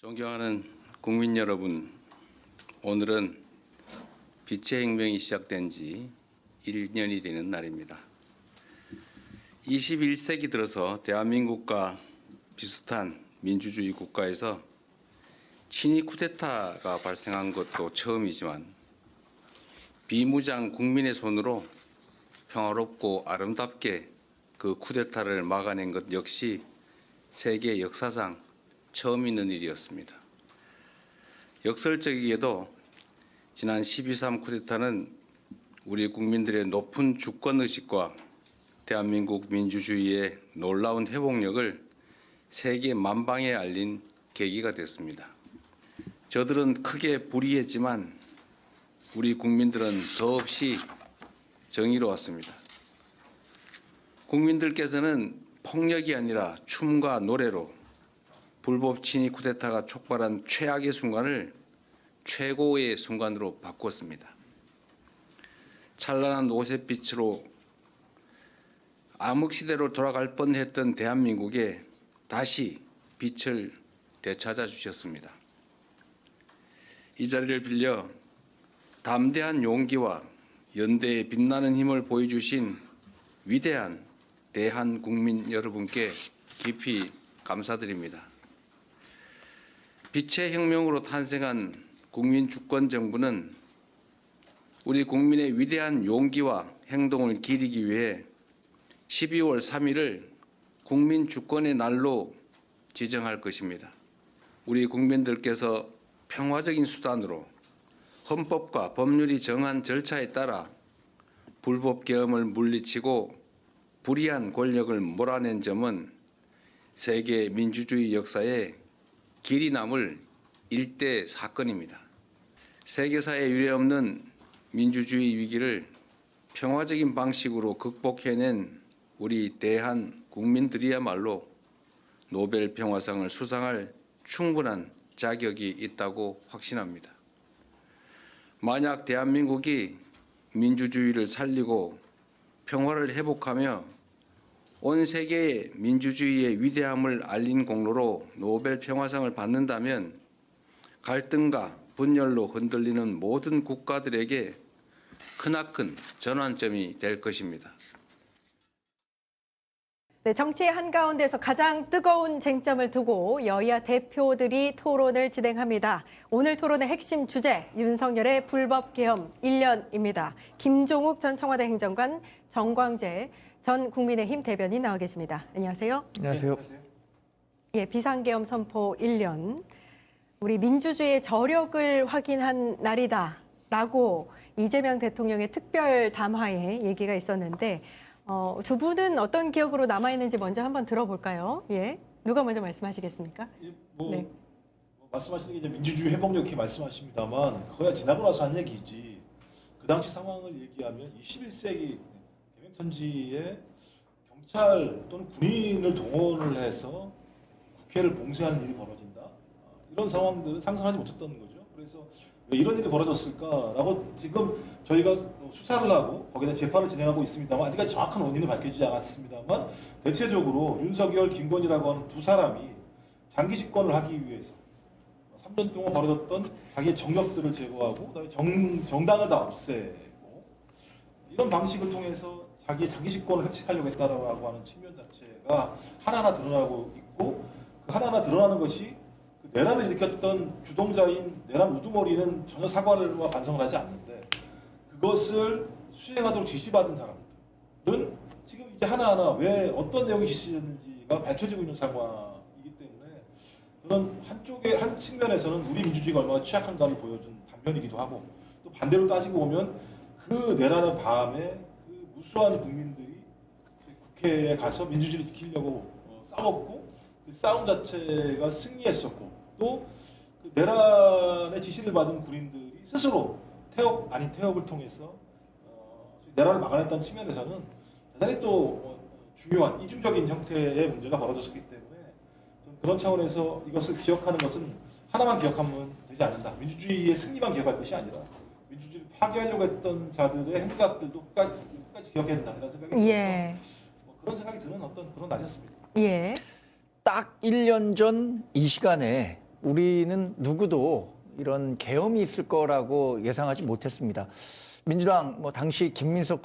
존경하는 국민 여러분, 오늘은 빛의 혁명이 시작된 지 1년이 되는 날입니다. 21세기 들어서 대한민국과 비슷한 민주주의 국가에서 친위 쿠데타가 발생한 것도 처음이지만 비무장 국민의 손으로 평화롭고 아름답게 그 쿠데타를 막아낸 것 역시 세계 역사상 처음 있는 일이었습니다. 역설적이게도 지난 12.3 쿠데타는 우리 국민들의 높은 주권의식과 대한민국 민주주의의 놀라운 회복력을 세계 만방에 알린 계기가 됐습니다. 저들은 크게 불이했지만 우리 국민들은 더없이 정의로웠습니다. 국민들께서는 폭력이 아니라 춤과 노래로 불법 친위 쿠데타가 촉발한 최악의 순간을 최고의 순간으로 바꿨습니다. 찬란한 노새빛으로 암흑시대로 돌아갈 뻔했던 대한민국에 다시 빛을 되찾아 주셨습니다. 이 자리를 빌려 담대한 용기와 연대의 빛나는 힘을 보여주신 위대한 대한국민 여러분께 깊이 감사드립니다. 빛의 혁명으로 탄생한 국민주권정부는 우리 국민의 위대한 용기와 행동을 기리기 위해 12월 3일을 국민주권의 날로 지정할 것입니다. 우리 국민들께서 평화적인 수단으로 헌법과 법률이 정한 절차에 따라 불법 계엄을 물리치고 불의한 권력을 몰아낸 점은 세계 민주주의 역사에 길이 남을 일대 사건입니다. 세계사에 유례없는 민주주의 위기를 평화적인 방식으로 극복해낸 우리 대한 국민들이야말로 노벨 평화상을 수상할 충분한 자격이 있다고 확신합니다. 만약 대한민국이 민주주의를 살리고 평화를 회복하며 온 세계에 민주주의의 위대함을 알린 공로로 노벨 평화상을 받는다면 갈등과 분열로 흔들리는 모든 국가들에게 크나큰 전환점이 될 것입니다. 네, 정치의 한가운데서 가장 뜨거운 쟁점을 두고 여야 대표들이 토론을 진행합니다. 오늘 토론의 핵심 주제, 윤석열의 불법 계엄 1년입니다. 김종욱 전 청와대 행정관, 정광재 전 국민의힘 대변인 나와 계십니다. 안녕하세요. 안녕하세요. 예, 비상계엄 선포 1년. 우리 민주주의의 저력을 확인한 날이다라고 이재명 대통령의 특별 담화에 얘기가 있었는데 두 분은 어떤 기억으로 남아있는지 먼저 한번 들어볼까요? 예, 누가 먼저 말씀하시겠습니까? 네. 말씀하시는 게 이제 민주주의 회복력 이렇게 말씀하십니다만 그거야 지나고 나서 한 얘기지. 그 당시 상황을 얘기하면 21세기 대명천지에 경찰 또는 군인을 동원을 해서 국회를 봉쇄하는 일이 벌어진다. 이런 상황들은 상상하지 못했던 거죠. 그래서 왜 이런 일이 벌어졌을까라고 지금 저희가 수사를 하고 거기다 재판을 진행하고 있습니다만 아직까지 정확한 원인은 밝혀지지 않았습니다만 대체적으로 윤석열, 김건희라고 하는 두 사람이 장기 집권을 하기 위해서 3년 동안 벌어졌던 자기의 정력들을 제거하고 그다음에 정당을 다 없애고 이런 방식을 통해서 자기의 장기 집권을 획책하려고 했다라고 하는 측면 자체가 하나하나 드러나고 있고 그 하나하나 드러나는 것이 내란을 일으켰던 주동자인 내란 우두머리는 전혀 사과와 반성을 하지 않는데 그것을 수행하도록 지시받은 사람들은 지금 이제 하나하나 왜 어떤 내용이 지시됐는지가 밝혀지고 있는 상황이기 때문에 그런 한 측면에서는 우리 민주주의가 얼마나 취약한가를 보여준 단면이기도 하고 또 반대로 따지고 보면 그 내란의 밤에 그 무수한 국민들이 국회에 가서 민주주의를 지키려고 싸웠고 그 싸움 자체가 승리했었고 또 그 내란의 지시를 받은 군인들이 스스로 태업을 통해서 내란을 막아냈다는 측면에서는 대단히 또 중요한 이중적인 형태의 문제가 벌어졌기 때문에 그런 차원에서 이것을 기억하는 것은 하나만 기억하면 되지 않는다. 민주주의의 승리만 기억할 것이 아니라 민주주의를 파괴하려고 했던 자들의 행각들도 끝까지 기억해야 된다. 이런 생각이 들어서 그런 생각이 드는 어떤 그런 날이었습니다. 예. 딱 1년 전 이 시간에 우리는 누구도 이런 계엄이 있을 거라고 예상하지 못했습니다. 민주당 당시 김민석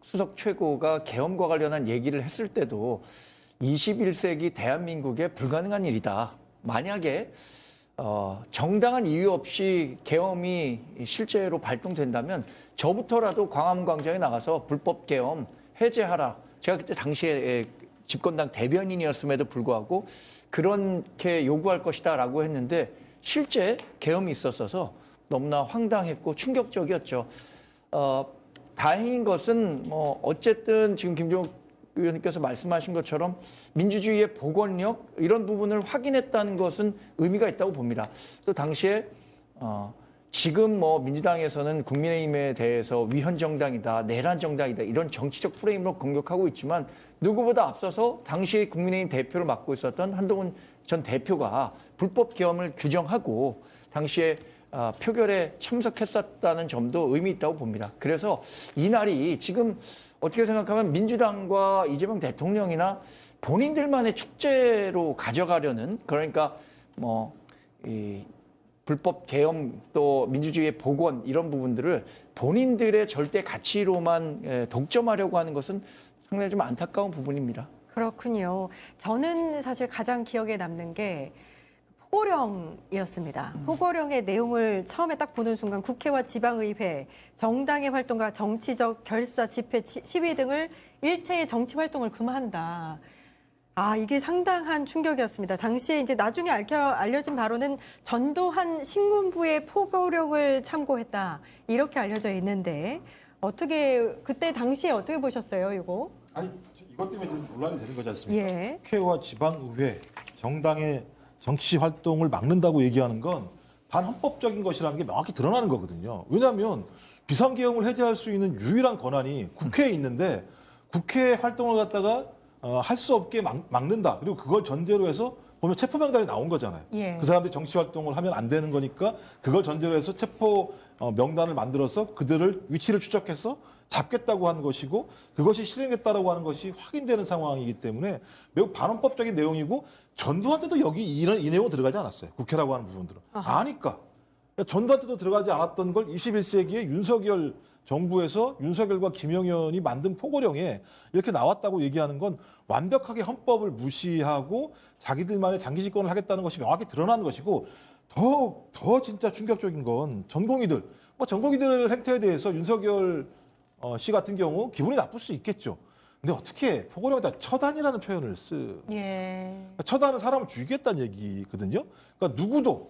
수석 최고가 계엄과 관련한 얘기를 했을 때도 21세기 대한민국에 불가능한 일이다. 만약에 정당한 이유 없이 계엄이 실제로 발동된다면 저부터라도 광화문광장에 나가서 불법 계엄 해제하라. 제가 그때 당시에 집권당 대변인이었음에도 불구하고 그렇게 요구할 것이다라고 했는데 실제 계엄이 있었어서 너무나 황당했고 충격적이었죠. 다행인 것은 어쨌든 지금 김종욱 의원님께서 말씀하신 것처럼 민주주의의 복원력 이런 부분을 확인했다는 것은 의미가 있다고 봅니다. 또 당시에 지금 민주당에서는 국민의힘에 대해서 위헌 정당이다, 내란 정당이다 이런 정치적 프레임으로 공격하고 있지만 누구보다 앞서서 당시 국민의힘 대표를 맡고 있었던 한동훈 전 대표가 불법 계엄을 규정하고 당시에 표결에 참석했었다는 점도 의미 있다고 봅니다. 그래서 이 날이 지금 어떻게 생각하면 민주당과 이재명 대통령이나 본인들만의 축제로 가져가려는 그러니까 이 불법 계엄 또 민주주의의 복원 이런 부분들을 본인들의 절대 가치로만 독점하려고 하는 것은 상당히 좀 안타까운 부분입니다. 그렇군요. 저는 사실 가장 기억에 남는 게 포고령이었습니다. 포고령의 내용을 처음에 딱 보는 순간 국회와 지방의회, 정당의 활동과 정치적 결사, 집회, 시위 등을 일체의 정치 활동을 금한다. 이게 상당한 충격이었습니다. 당시에 이제 나중에 알려진 바로는 전두환 신군부의 포고령을 참고했다. 이렇게 알려져 있는데 그때 당시에 어떻게 보셨어요, 이거? 아니 이것 때문에 좀 논란이 되는 거지 않습니까? 예. 국회와 지방의회, 정당의 정치 활동을 막는다고 얘기하는 건 반헌법적인 것이라는 게 명확히 드러나는 거거든요. 왜냐하면 비상계엄을 해제할 수 있는 유일한 권한이 국회에 있는데 국회 활동을 갖다가 할 수 없게 막는다. 그리고 그걸 전제로 해서 보면 체포명단이 나온 거잖아요. 예. 그 사람들이 정치 활동을 하면 안 되는 거니까 그걸 전제로 해서 체포 명단을 만들어서 그들을 위치를 추적해서 잡겠다고 하는 것이고 그것이 실행했다라고 하는 것이 확인되는 상황이기 때문에 매우 반헌법적인 내용이고 전두환 때도 여기 이 내용 들어가지 않았어요. 국회라고 하는 부분들은. 아니까. 전두환 때도 들어가지 않았던 걸 21세기에 윤석열 정부에서 윤석열과 김영현이 만든 포고령에 이렇게 나왔다고 얘기하는 건 완벽하게 헌법을 무시하고 자기들만의 장기 집권을 하겠다는 것이 명확히 드러나는 것이고 더 진짜 충격적인 건 전공의들. 전공의들 행태에 대해서 윤석열 씨 같은 경우 기분이 나쁠 수 있겠죠. 근데 어떻게 포고령에다 처단이라는 표현을 예. 처단은 사람을 죽이겠다는 얘기거든요. 그러니까 누구도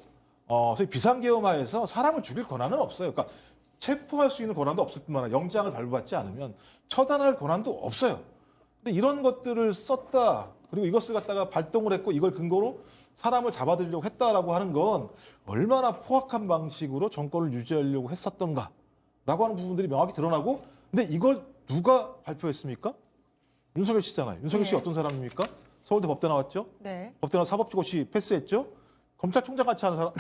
소위 비상계엄하에서 사람을 죽일 권한은 없어요. 그러니까 체포할 수 있는 권한도 없을 뿐만 아니라 영장을 발부받지 않으면 처단할 권한도 없어요. 근데 이런 것들을 썼다. 그리고 이것을 갖다가 발동을 했고 이걸 근거로 사람을 잡아들이려고 했다라고 하는 건 얼마나 포악한 방식으로 정권을 유지하려고 했었던가라고 하는 부분들이 명확히 드러나고 근데 이걸 누가 발표했습니까? 윤석열 씨잖아요. 윤석열 씨 네. 어떤 사람입니까? 서울대 법대 나왔죠? 네. 법대 나와 사법고시 패스했죠? 검찰총장 같이 하는 사람,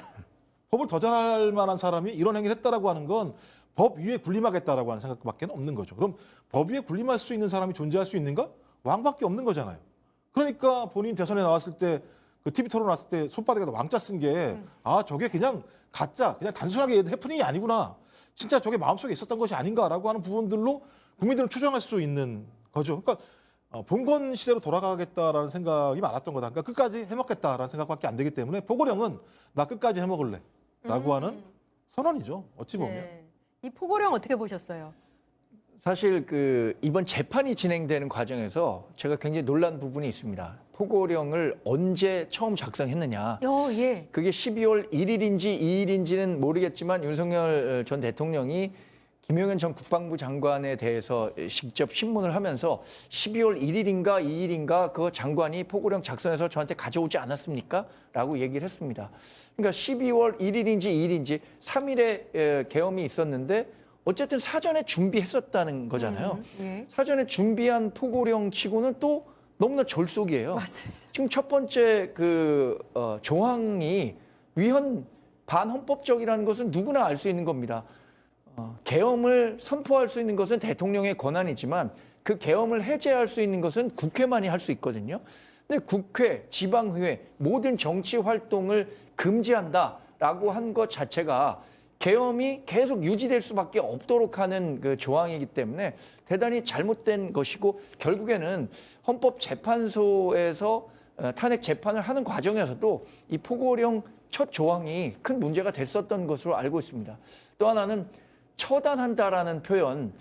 법을 더 잘할 만한 사람이 이런 행위를 했다라고 하는 건 법 위에 군림하겠다라고 하는 생각밖에 없는 거죠. 그럼 법 위에 군림할 수 있는 사람이 존재할 수 있는가? 왕밖에 없는 거잖아요. 그러니까 본인 대선에 나왔을 때 그 TV 토론 나왔을 때 손바닥에다 왕자 쓴 게 저게 그냥 가짜, 그냥 단순하게 해프닝이 아니구나. 진짜 저게 마음속에 있었던 것이 아닌가라고 하는 부분들로 국민들은 추정할 수 있는 거죠. 그러니까 봉건 시대로 돌아가겠다라는 생각이 많았던 거다. 그러니까 끝까지 해먹겠다라는 생각밖에 안 되기 때문에 포고령은 나 끝까지 해먹을래라고 하는 선언이죠. 어찌 보면. 예. 이 포고령 어떻게 보셨어요? 사실 이번 재판이 진행되는 과정에서 제가 굉장히 놀란 부분이 있습니다. 포고령을 언제 처음 작성했느냐. 예. 그게 12월 1일인지 2일인지는 모르겠지만 윤석열 전 대통령이 김용현 전 국방부 장관에 대해서 직접 신문을 하면서 12월 1일인가 2일인가 그 장관이 포고령 작성해서 저한테 가져오지 않았습니까? 라고 얘기를 했습니다. 그러니까 12월 1일인지 2일인지 3일에 계엄이 있었는데 어쨌든 사전에 준비했었다는 거잖아요. 예. 사전에 준비한 포고령 치고는 또 너무나 졸속이에요. 맞습니다. 지금 첫 번째 조항이 위헌 반헌법적이라는 것은 누구나 알 수 있는 겁니다. 계엄을 선포할 수 있는 것은 대통령의 권한이지만 그 계엄을 해제할 수 있는 것은 국회만이 할 수 있거든요. 근데 국회, 지방의회 모든 정치 활동을 금지한다라고 한 것 자체가 계엄이 계속 유지될 수밖에 없도록 하는 그 조항이기 때문에 대단히 잘못된 것이고 결국에는 헌법재판소에서 탄핵 재판을 하는 과정에서도 이 포고령 첫 조항이 큰 문제가 됐었던 것으로 알고 있습니다. 또 하나는 처단한다라는 표현,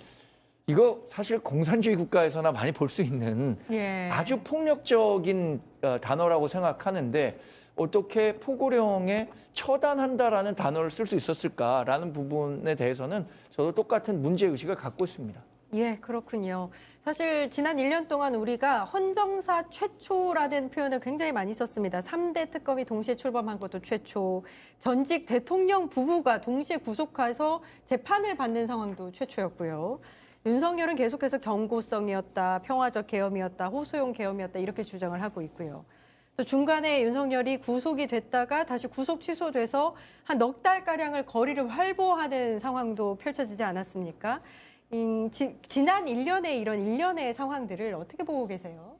이거 사실 공산주의 국가에서나 많이 볼 수 있는 예. 아주 폭력적인 단어라고 생각하는데 어떻게 포고령에 처단한다라는 단어를 쓸 수 있었을까라는 부분에 대해서는 저도 똑같은 문제의식을 갖고 있습니다. 예, 그렇군요. 사실 지난 1년 동안 우리가 헌정사 최초라는 표현을 굉장히 많이 썼습니다. 3대 특검이 동시에 출범한 것도 최초, 전직 대통령 부부가 동시에 구속해서 재판을 받는 상황도 최초였고요. 윤석열은 계속해서 경고성이었다, 평화적 계엄이었다, 호소용 계엄이었다 이렇게 주장을 하고 있고요. 또 중간에 윤석열이 구속이 됐다가 다시 구속 취소돼서 한 넉 달가량을 거리를 활보하는 상황도 펼쳐지지 않았습니까? 지난 1년의 이런 일련의 상황들을 어떻게 보고 계세요?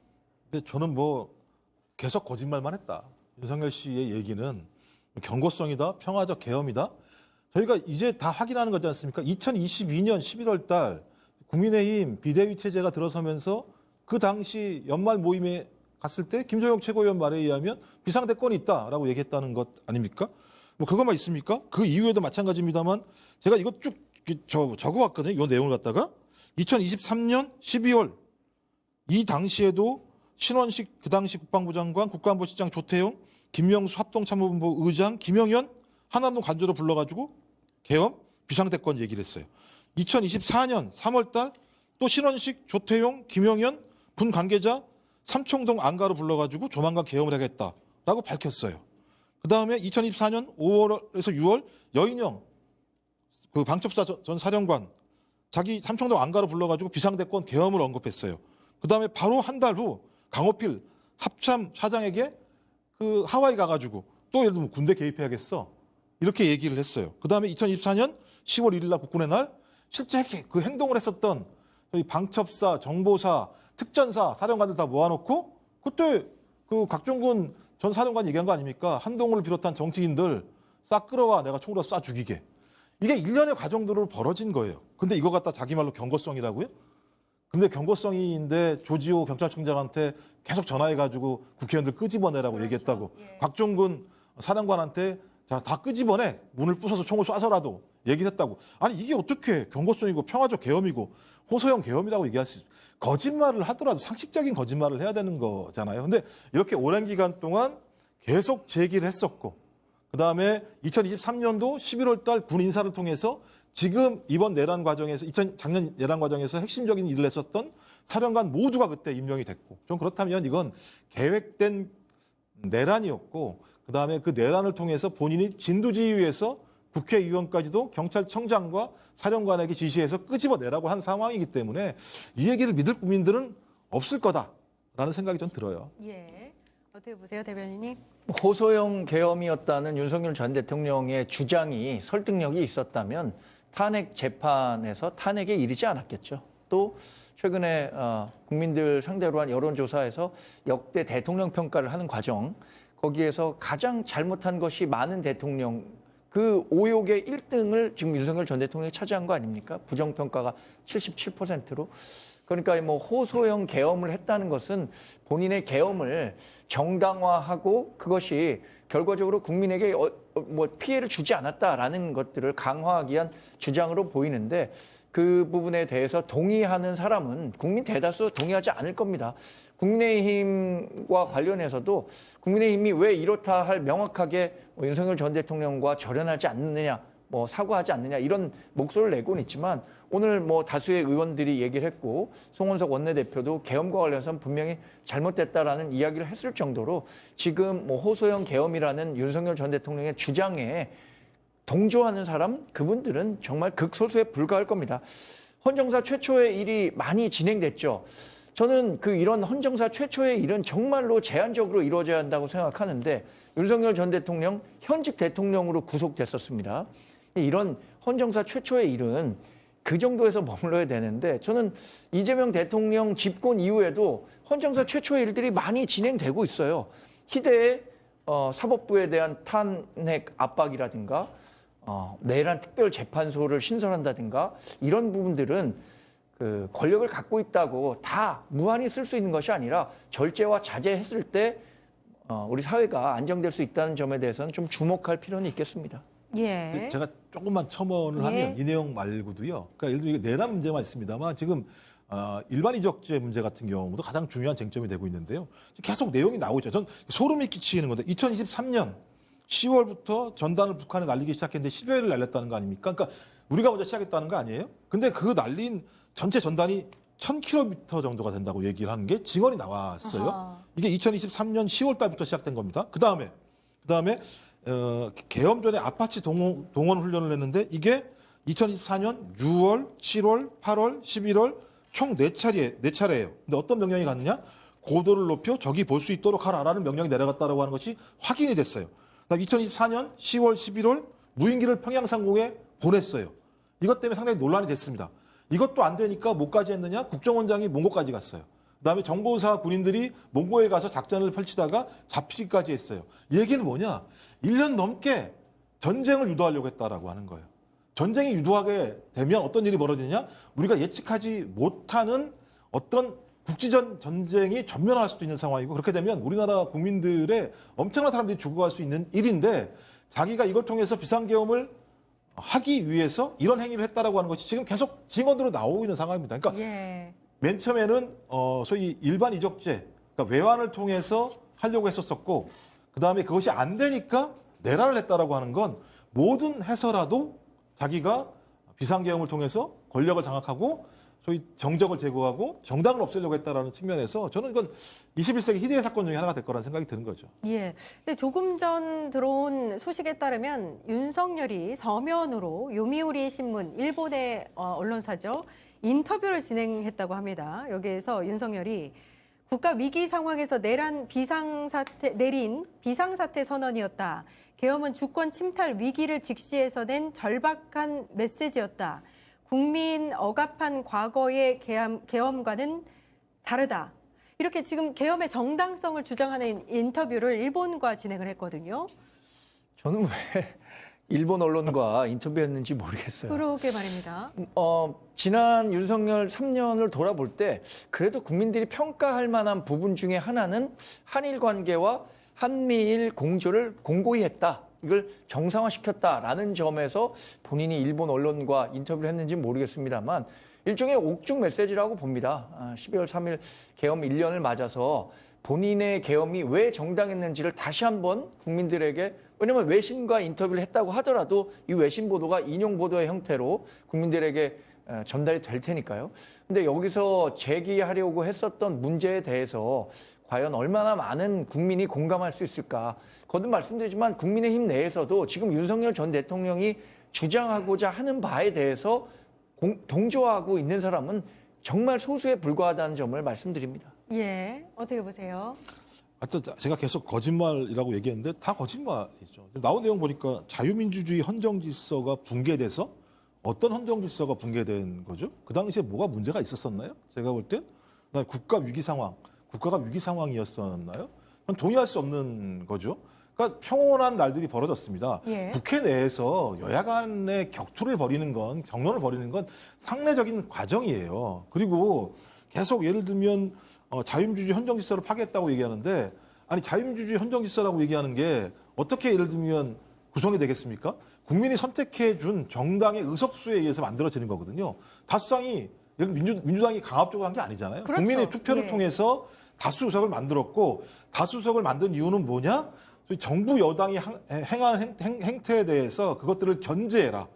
근데 저는 뭐 계속 거짓말만 했다. 윤석열 씨의 얘기는 경고성이다, 평화적 계엄이다. 저희가 이제 다 확인하는 거지 않습니까? 2022년 11월 달 국민의힘 비대위 체제가 들어서면서 그 당시 연말 모임에 갔을 때 김종영 최고위원 말에 의하면 비상대권이 있다라고 얘기했다는 것 아닙니까? 뭐 그것만 있습니까? 그 이후에도 마찬가지입니다만 제가 이거 쭉 적어왔거든요. 이 내용을 갖다가 2023년 12월 이 당시에도 신원식 그 당시 국방부 장관, 국가안보실장 조태용, 김명수 합동참모본부 의장, 김영현 한남동 관저로 불러가지고 계엄 비상대권 얘기를 했어요. 2024년 3월달 또 신원식, 조태용, 김영현 군 관계자 삼청동 안가로 불러가지고 조만간 계엄을 하겠다라고 밝혔어요. 그 다음에 2024년 5월에서 6월 여인영 그 방첩사 전 사령관 자기 삼청동 안가로 불러가지고 비상대권 계엄을 언급했어요. 그 다음에 바로 한 달 후 강호필 합참 사장에게 그 하와이 가가지고 또 예를 들면 군대 개입해야겠어 이렇게 얘기를 했어요. 그 다음에 2024년 10월 1일 날 국군의 날 실제 그 행동을 했었던 저희 방첩사, 정보사, 특전사 사령관들 다 모아놓고 그때 그 각종군 전 사령관 얘기한 거 아닙니까? 한동훈을 비롯한 정치인들 싹 끌어와 내가 총으로 쏴 죽이게. 이게 일련의 과정들로 벌어진 거예요. 근데 이거 갖다 자기 말로 경고성이라고요? 근데 경고성인데 조지호 경찰청장한테 계속 전화해가지고 국회의원들 끄집어내라고 얘기했다고. 예. 곽종근 사령관한테 자, 다 끄집어내. 문을 부숴서 총을 쏴서라도 얘기를 했다고. 아니 이게 어떻게 경고성이고 평화적 계엄이고 호소형 계엄이라고 얘기할 수 있어요. 거짓말을 하더라도 상식적인 거짓말을 해야 되는 거잖아요. 근데 이렇게 오랜 기간 동안 계속 제기를 했었고 그다음에 2023년도 11월 달 군 인사를 통해서 지금 이번 내란 과정에서 작년 내란 과정에서 핵심적인 일을 했었던 사령관 모두가 그때 임명이 됐고 좀 그렇다면 이건 계획된 내란이었고 그다음에 그 내란을 통해서 본인이 진두지휘해서 국회의원까지도 경찰청장과 사령관에게 지시해서 끄집어내라고 한 상황이기 때문에 이 얘기를 믿을 국민들은 없을 거다라는 생각이 좀 들어요. 예. 어떻게 보세요, 대변인님? 호소형 계엄이었다는 윤석열 전 대통령의 주장이 설득력이 있었다면 탄핵 재판에서 탄핵에 이르지 않았겠죠. 또 최근에 국민들 상대로 한 여론조사에서 역대 대통령 평가를 하는 과정 거기에서 가장 잘못한 것이 많은 대통령 그 오욕의 1등을 지금 윤석열 전 대통령이 차지한 거 아닙니까? 부정평가가 77%로. 그러니까 뭐 호소형 계엄을 했다는 것은 본인의 계엄을 정당화하고 그것이 결과적으로 국민에게 뭐 피해를 주지 않았다라는 것들을 강화하기 위한 주장으로 보이는데 그 부분에 대해서 동의하는 사람은 국민 대다수 동의하지 않을 겁니다. 국민의힘과 관련해서도 국민의힘이 왜 이렇다 할 명확하게 윤석열 전 대통령과 절연하지 않느냐, 뭐 사과하지 않느냐 이런 목소리를 내고는 있지만 오늘 뭐 다수의 의원들이 얘기를 했고 송원석 원내대표도 계엄과 관련해서는 분명히 잘못됐다라는 이야기를 했을 정도로 지금 뭐 호소형 계엄이라는 윤석열 전 대통령의 주장에 동조하는 사람 그분들은 정말 극소수에 불과할 겁니다. 헌정사 최초의 일이 많이 진행됐죠. 저는 이런 헌정사 최초의 일은 정말로 제한적으로 이루어져야 한다고 생각하는데 윤석열 전 대통령 현직 대통령으로 구속됐었습니다. 이런 헌정사 최초의 일은 그 정도에서 머물러야 되는데 저는 이재명 대통령 집권 이후에도 헌정사 최초의 일들이 많이 진행되고 있어요. 희대의 사법부에 대한 탄핵 압박이라든가 내란 특별재판소를 신설한다든가 이런 부분들은 그 권력을 갖고 있다고 다 무한히 쓸 수 있는 것이 아니라 절제와 자제했을 때 우리 사회가 안정될 수 있다는 점에 대해서는 좀 주목할 필요는 있겠습니다. 예. 제가 조금만 첨언을 예. 하면 이 내용 말고도요. 그러니까 예를 들면 이게 내란 문제만 있습니다만 지금 일반 이적죄 문제 같은 경우도 가장 중요한 쟁점이 되고 있는데요. 계속 내용이 나오고 있죠. 전 소름이 끼치는 건데 2023년 10월부터 전단을 북한에 날리기 시작했는데 10여일을 날렸다는 거 아닙니까? 그러니까 우리가 먼저 시작했다는 거 아니에요? 근데 그 날린 전체 전단이 1000km 정도가 된다고 얘기를 하는 게 증언이 나왔어요. 아하. 이게 2023년 10월 달부터 시작된 겁니다. 그다음에 계엄 전에 아파치 동원 훈련을 했는데 이게 2024년 6월, 7월, 8월, 11월 총 4차례예요. 근데 어떤 명령이 갔느냐? 고도를 높여 적이 볼 수 있도록 하라라는 명령이 내려갔다라고 하는 것이 확인이 됐어요. 그다음 2024년 10월, 11월 무인기를 평양 상공에 보냈어요. 이것 때문에 상당히 논란이 됐습니다. 이것도 안 되니까 뭐까지 했느냐? 국정원장이 몽고까지 갔어요. 그다음에 정보사 군인들이 몽고에 가서 작전을 펼치다가 잡히기까지 했어요. 이 얘기는 뭐냐? 1년 넘게 전쟁을 유도하려고 했다라고 하는 거예요. 전쟁이 유도하게 되면 어떤 일이 벌어지냐? 우리가 예측하지 못하는 어떤 국지전 전쟁이 전면화할 수도 있는 상황이고 그렇게 되면 우리나라 국민들의 엄청난 사람들이 죽어갈 수 있는 일인데 자기가 이걸 통해서 비상계엄을 하기 위해서 이런 행위를 했다라고 하는 것이 지금 계속 증언으로 나오고 있는 상황입니다. 그러니까 예. 맨 처음에는 소위 일반 이적죄, 그러니까 외환을 통해서 하려고 했었었고 그다음에 그것이 안 되니까 내란을 했다라고 하는 건 뭐든 해서라도 자기가 비상계엄을 통해서 권력을 장악하고 소위 정적을 제거하고 정당을 없애려고 했다라는 측면에서 저는 이건 21세기 희대의 사건 중에 하나가 될 거라는 생각이 드는 거죠. 예. 근데 조금 전 들어온 소식에 따르면 윤석열이 서면으로 요미우리 신문, 일본의 언론사죠. 인터뷰를 진행했다고 합니다. 여기에서 윤석열이 국가 위기 상황에서 내린 비상사태 선언이었다. 계엄은 주권 침탈 위기를 직시해서 낸 절박한 메시지였다. 국민 억압한 과거의 계엄과는 다르다. 이렇게 지금 계엄의 정당성을 주장하는 인터뷰를 일본과 진행을 했거든요. 저는 왜 일본 언론과 인터뷰했는지 모르겠어요. 그러게 말입니다. 지난 윤석열 3년을 돌아볼 때 그래도 국민들이 평가할 만한 부분 중에 하나는 한일 관계와 한미일 공조를 공고히 했다. 이걸 정상화시켰다라는 점에서 본인이 일본 언론과 인터뷰를 했는지 모르겠습니다만 일종의 옥중 메시지라고 봅니다. 12월 3일 계엄 1년을 맞아서 본인의 계엄이 왜 정당했는지를 다시 한번 국민들에게, 왜냐하면 외신과 인터뷰를 했다고 하더라도 이 외신 보도가 인용 보도의 형태로 국민들에게 전달이 될 테니까요. 근데 여기서 제기하려고 했었던 문제에 대해서 과연 얼마나 많은 국민이 공감할 수 있을까. 거듭 말씀드리지만 국민의힘 내에서도 지금 윤석열 전 대통령이 주장하고자 하는 바에 대해서 동조하고 있는 사람은 정말 소수에 불과하다는 점을 말씀드립니다. 예, 어떻게 보세요? 하여튼 제가 계속 거짓말이라고 얘기했는데 다 거짓말이죠. 나온 내용 보니까 자유민주주의 헌정질서가 붕괴돼서 어떤 헌정질서가 붕괴된 거죠? 그 당시에 뭐가 문제가 있었었나요? 제가 볼 땐 국가 위기 상황, 국가가 위기 상황이었었나요? 그건 동의할 수 없는 거죠. 그러니까 평온한 날들이 벌어졌습니다. 예. 국회 내에서 여야 간의 격투를 벌이는 건, 정론을 벌이는 건 상례적인 과정이에요. 그리고 계속 예를 들면 자유민주주의 헌정질서를 파괴했다고 얘기하는데, 아니 자유민주주의 헌정질서라고 얘기하는 게 어떻게 예를 들면 구성이 되겠습니까? 국민이 선택해 준 정당의 의석수에 의해서 만들어지는 거거든요. 다수당이 예를 들면 민주당이 강압적으로 한 게 아니잖아요. 그렇죠. 국민의 투표를 예. 통해서 다수석을 만들었고, 다수석을 만든 이유는 뭐냐? 정부 여당이 행하는 행태에 대해서 그것들을 견제해라.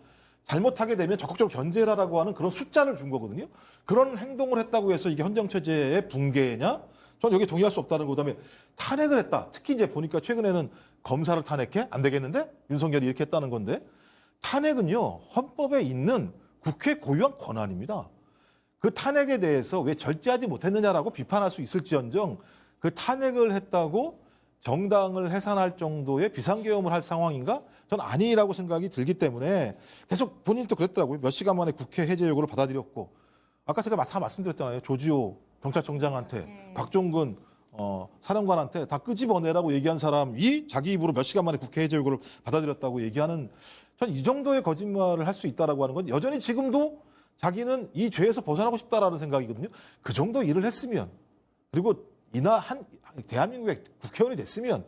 잘못하게 되면 적극적으로 견제해라라고 하는 그런 숫자를 준 거거든요. 그런 행동을 했다고 해서 이게 헌정체제의 붕괴냐? 저는 여기 동의할 수 없다는 거. 그다음에 탄핵을 했다. 특히 이제 보니까 최근에는 검사를 탄핵해? 안 되겠는데? 윤석열이 이렇게 했다는 건데. 탄핵은요, 헌법에 있는 국회 고유한 권한입니다. 그 탄핵에 대해서 왜 절제하지 못했느냐라고 비판할 수 있을지언정 그 탄핵을 했다고 정당을 해산할 정도의 비상계엄을 할 상황인가? 전 아니라고 생각이 들기 때문에 계속 본인도 그랬더라고요. 몇 시간 만에 국회 해제 요구를 받아들였고, 아까 제가 다 말씀드렸잖아요. 조지호 경찰청장한테 네. 박종근 사령관한테 다 끄집어내라고 얘기한 사람이 자기 입으로 몇 시간 만에 국회 해제 요구를 받아들였다고 얘기하는, 전 이 정도의 거짓말을 할 수 있다라고 하는 건 여전히 지금도 자기는 이 죄에서 벗어나고 싶다라는 생각이거든요. 그 정도 일을 했으면, 그리고 이나 한 대한민국의 국회의원이 됐으면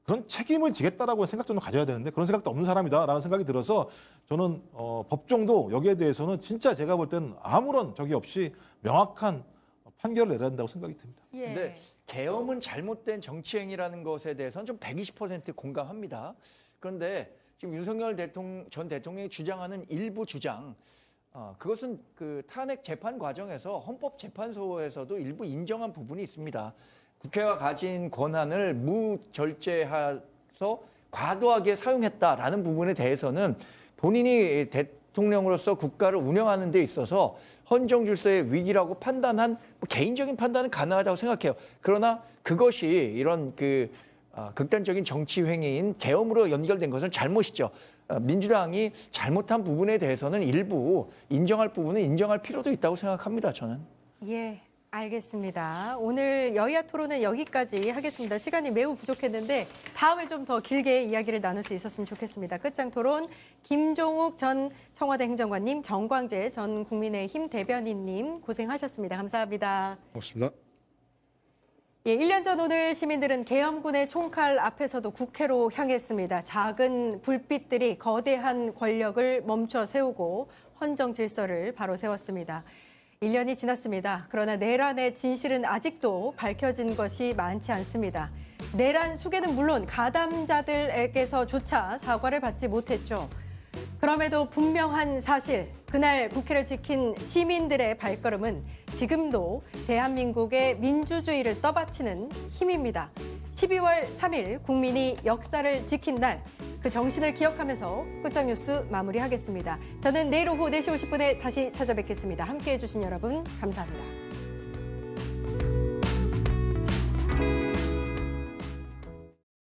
그런 책임을 지겠다라고 생각 정도 가져야 되는데 그런 생각도 없는 사람이다라는 생각이 들어서 저는 법정도 여기에 대해서는 진짜 제가 볼 때는 아무런 적이 없이 명확한 판결을 내려야 된다고 생각이 듭니다. 예. 근데 계엄은 잘못된 정치 행위라는 것에 대해서는 좀 120% 공감합니다. 그런데 지금 윤석열 전 대통령이 주장하는 일부 주장, 그것은 그 탄핵 재판 과정에서 헌법재판소에서도 일부 인정한 부분이 있습니다. 국회가 가진 권한을 무절제해서 과도하게 사용했다라는 부분에 대해서는 본인이 대통령으로서 국가를 운영하는 데 있어서 헌정 질서의 위기라고 판단한 개인적인 판단은 가능하다고 생각해요. 그러나 그것이 이런 극단적인 정치 행위인 계엄으로 연결된 것은 잘못이죠. 민주당이 잘못한 부분에 대해서는 일부 인정할 부분은 인정할 필요도 있다고 생각합니다. 저는. 예, 알겠습니다. 오늘 여야 토론은 여기까지 하겠습니다. 시간이 매우 부족했는데 다음에 좀 더 길게 이야기를 나눌 수 있었으면 좋겠습니다. 끝장 토론 김종욱 전 청와대 행정관님, 정광재 전 국민의힘 대변인님 고생하셨습니다. 감사합니다. 고맙습니다. 예, 1년 전 오늘 시민들은 계엄군의 총칼 앞에서도 국회로 향했습니다. 작은 불빛들이 거대한 권력을 멈춰 세우고 헌정 질서를 바로 세웠습니다. 1년이 지났습니다. 그러나 내란의 진실은 아직도 밝혀진 것이 많지 않습니다. 내란 수괴는 물론 가담자들에게서조차 사과를 받지 못했죠. 그럼에도 분명한 사실, 그날 국회를 지킨 시민들의 발걸음은 지금도 대한민국의 민주주의를 떠받치는 힘입니다. 12월 3일 국민이 역사를 지킨 날, 그 정신을 기억하면서 끝장뉴스 마무리하겠습니다. 저는 내일 오후 4시 50분에 다시 찾아뵙겠습니다. 함께해 주신 여러분 감사합니다.